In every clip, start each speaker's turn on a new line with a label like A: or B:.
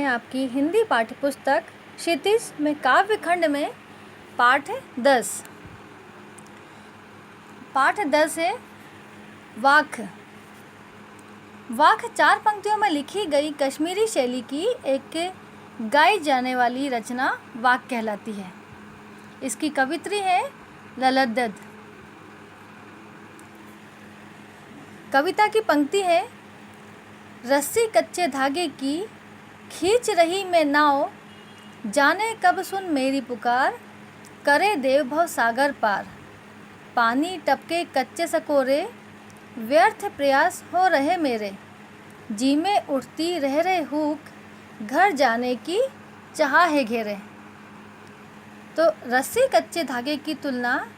A: हैं आपकी हिंदी पाठ्यपुस्तक क्षितिज में काव्य खंड में पाठ 10। पाठ 10 है वाक। वाक 4 पंक्तियों में लिखी गई कश्मीरी शैली की एक गाई जाने वाली रचना वाक कहलाती है। इसकी कवित्री है ललद्दद। कविता की पंक्ति है, रस्सी कच्चे धागे की खींच रही मैं नाव, जाने कब सुन मेरी पुकार, करे देव भव सागर पार। पानी टपके कच्चे सकोरे, व्यर्थ प्रयास हो रहे मेरे, जी में उठती रह रहे हुक, घर जाने की चाह है घेरे। तो रस्सी कच्चे धागे की तुलना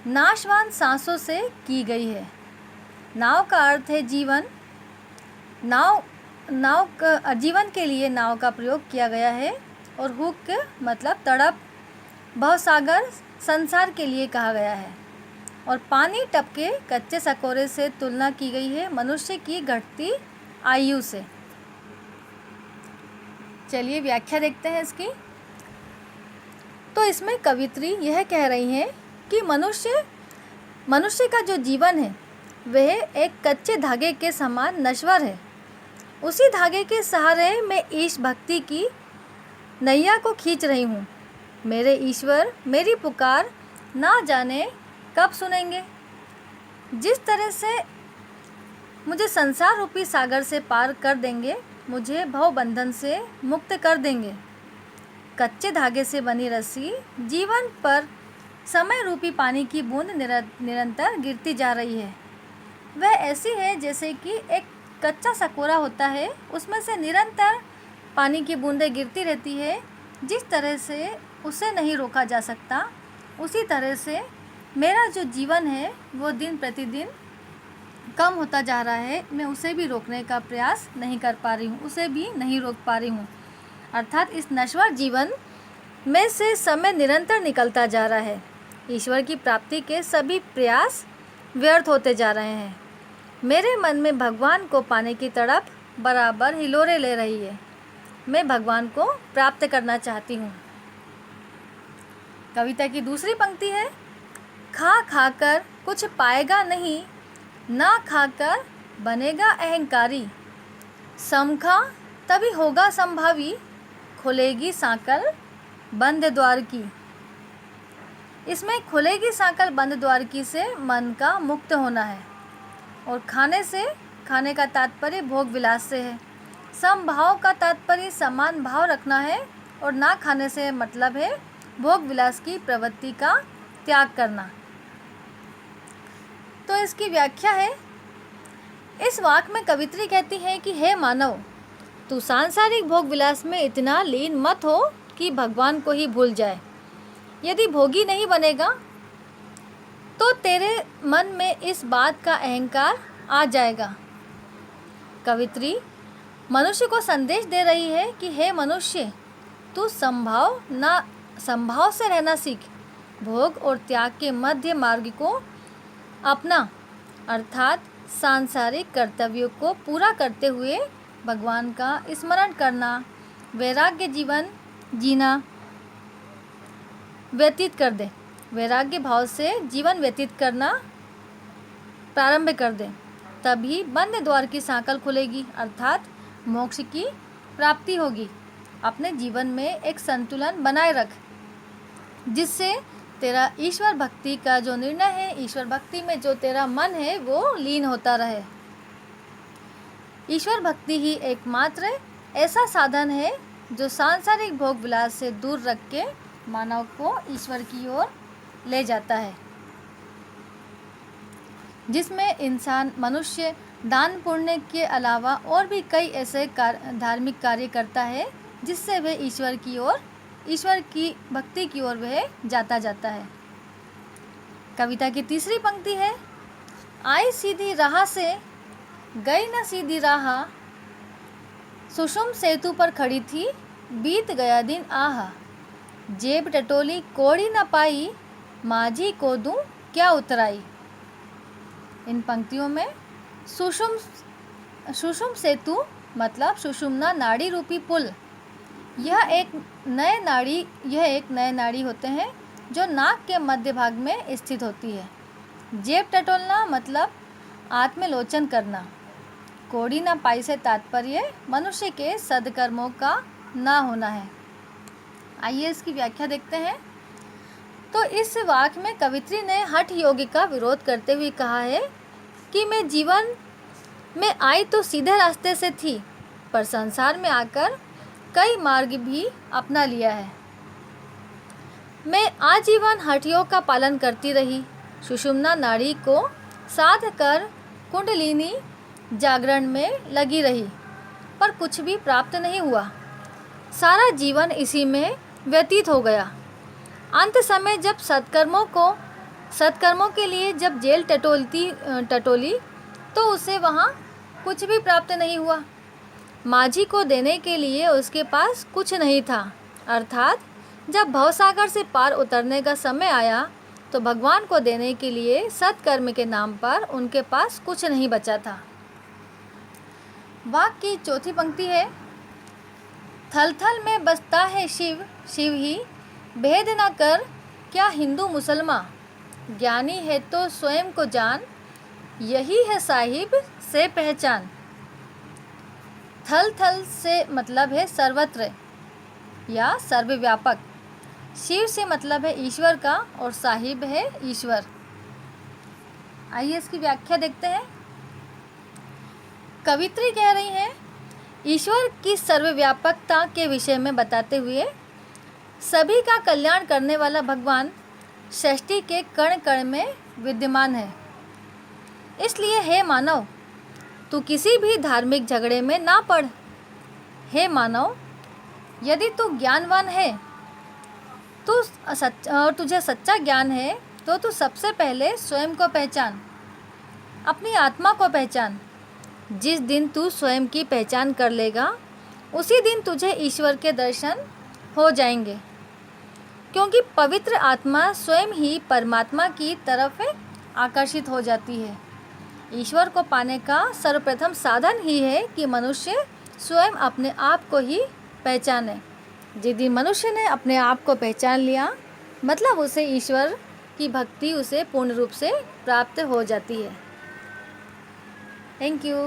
A: नाशवान सांसों से की गई है। नाव का अर्थ है जीवन। जीवन के लिए नाव का प्रयोग किया गया है और हुक मतलब तड़प, भवसागर संसार के लिए कहा गया है। और पानी टपके कच्चे सकोरे से तुलना की गई है मनुष्य की घटती आयु से। चलिए व्याख्या देखते हैं इसकी। तो इसमें कवित्री यह कह रही हैं कि मनुष्य का जो जीवन है वह एक कच्चे धागे के समान नश्वर है। उसी धागे के सहारे मैं ईश भक्ति की नैया को खींच रही हूँ। मेरे ईश्वर मेरी पुकार ना जाने कब सुनेंगे। जिस तरह से मुझे संसार रूपी सागर से पार कर देंगे, मुझे भव बंधन से मुक्त कर देंगे। कच्चे धागे से बनी रस्सी जीवन पर समय रूपी पानी की बूंद निरंतर गिरती जा रही है। वह ऐसी है जैसे कि एक कच्चा सकोरा होता है, उसमें से निरंतर पानी की बूंदें गिरती रहती है। जिस तरह से उसे नहीं रोका जा सकता, उसी तरह से मेरा जो जीवन है वो दिन प्रतिदिन कम होता जा रहा है। मैं उसे भी रोकने का प्रयास नहीं कर पा रही हूँ, उसे भी नहीं रोक पा रही हूँ। अर्थात इस नश्वर जीवन में से समय निरंतर निकलता जा रहा है। ईश्वर की प्राप्ति के सभी प्रयास व्यर्थ होते जा रहे हैं। मेरे मन में भगवान को पाने की तड़प बराबर हिलोरे ले रही है। मैं भगवान को प्राप्त करना चाहती हूँ। कविता की दूसरी पंक्ति है, खा खाकर कुछ पाएगा नहीं, ना खाकर बनेगा अहंकारी। समखा तभी होगा संभावी, खुलेगी सांकल बंद द्वार की। इसमें खुलेगी सांकल बंद द्वार की से मन का मुक्त होना है। और खाने का तात्पर्य भोग विलास से है। समभाव का तात्पर्य समान भाव रखना है और ना खाने से मतलब है भोग विलास की प्रवृत्ति का त्याग करना। तो इसकी व्याख्या है, इस वाक्य में कवित्री कहती है कि हे मानव, तू सांसारिक भोग विलास में इतना लीन मत हो कि भगवान को ही भूल जाए। यदि भोगी नहीं बनेगा तो तेरे मन में इस बात का अहंकार आ जाएगा। कवित्री मनुष्य को संदेश दे रही है कि हे मनुष्य, तू संभाव से रहना सीख। भोग और त्याग के मध्य मार्ग को अपना, अर्थात सांसारिक कर्तव्यों को पूरा करते हुए भगवान का स्मरण करना, वैराग्य जीवन जीना व्यतीत कर दे। वैराग्य भाव से जीवन व्यतीत करना प्रारंभ कर दे, तभी बंद द्वार की सांकल खुलेगी, अर्थात मोक्ष की प्राप्ति होगी। अपने जीवन में एक संतुलन बनाए रख, जिससे तेरा ईश्वर भक्ति का जो निर्णय है, ईश्वर भक्ति में जो तेरा मन है वो लीन होता रहे। ईश्वर भक्ति ही एकमात्र ऐसा साधन है जो सांसारिक भोग विलास से दूर रख के मानव को ईश्वर की ओर ले जाता है, जिसमें मनुष्य दान पुण्य के अलावा और भी कई ऐसे धार्मिक कार्य करता है जिससे वह ईश्वर की भक्ति की ओर वह जाता है। कविता की तीसरी पंक्ति है, आई सीधी राह से गई न सीधी राह, सुषुम सेतु पर खड़ी थी बीत गया दिन आहा। जेब टटोली कोड़ी न पाई, माझी को दूं क्या उतराई। इन पंक्तियों में सुषुम सेतु मतलब सुषुम्ना नाड़ी रूपी पुल यह एक नए नाड़ी होते हैं जो नाक के मध्य भाग में स्थित होती है। जेब टटोलना मतलब आत्मलोचन करना। कोड़ी ना पाई से तात्पर्य मनुष्य के सद्कर्मों का ना होना है। आइए इसकी व्याख्या देखते हैं। तो इस वाक्य में कवित्री ने हठ योग का विरोध करते हुए कहा है कि मैं जीवन में आई तो सीधे रास्ते से थी, पर संसार में आकर कई मार्ग भी अपना लिया है। मैं आजीवन हठ योग का पालन करती रही, सुषुम्ना नाड़ी को साध कर कुंडलिनी जागरण में लगी रही, पर कुछ भी प्राप्त नहीं हुआ। सारा जीवन इसी में व्यतीत हो गया। अंत समय जब सत्कर्मों के लिए जब जेल टटोली तो उसे वहाँ कुछ भी प्राप्त नहीं हुआ। माझी को देने के लिए उसके पास कुछ नहीं था, अर्थात जब भवसागर से पार उतरने का समय आया तो भगवान को देने के लिए सत्कर्म के नाम पर उनके पास कुछ नहीं बचा था। वाक्य की चौथी पंक्ति है, थल थल में बसता है शिव, शिव ही भेद न कर क्या हिंदू मुसलमान, ज्ञानी है तो स्वयं को जान, यही है साहिब से पहचान। थल थल से मतलब है सर्वत्र या सर्वव्यापक। शिव से मतलब है ईश्वर का और साहिब है ईश्वर। आइए इसकी व्याख्या देखते हैं। कवित्री कह रही हैं, ईश्वर की सर्वव्यापकता के विषय में बताते हुए सभी का कल्याण करने वाला भगवान सृष्टि के कण कण में विद्यमान है। इसलिए हे मानव, तू किसी भी धार्मिक झगड़े में ना पड़। हे मानव, यदि तू ज्ञानवान है और तुझे सच्चा ज्ञान है तो तू सबसे पहले स्वयं को पहचान, अपनी आत्मा को पहचान। जिस दिन तू स्वयं की पहचान कर लेगा उसी दिन तुझे ईश्वर के दर्शन हो जाएंगे, क्योंकि पवित्र आत्मा स्वयं ही परमात्मा की तरफ आकर्षित हो जाती है। ईश्वर को पाने का सर्वप्रथम साधन ही है कि मनुष्य स्वयं अपने आप को ही पहचाने। जिस दिन मनुष्य ने अपने आप को पहचान लिया मतलब उसे ईश्वर की भक्ति उसे पूर्ण रूप से प्राप्त हो जाती है। Thank you.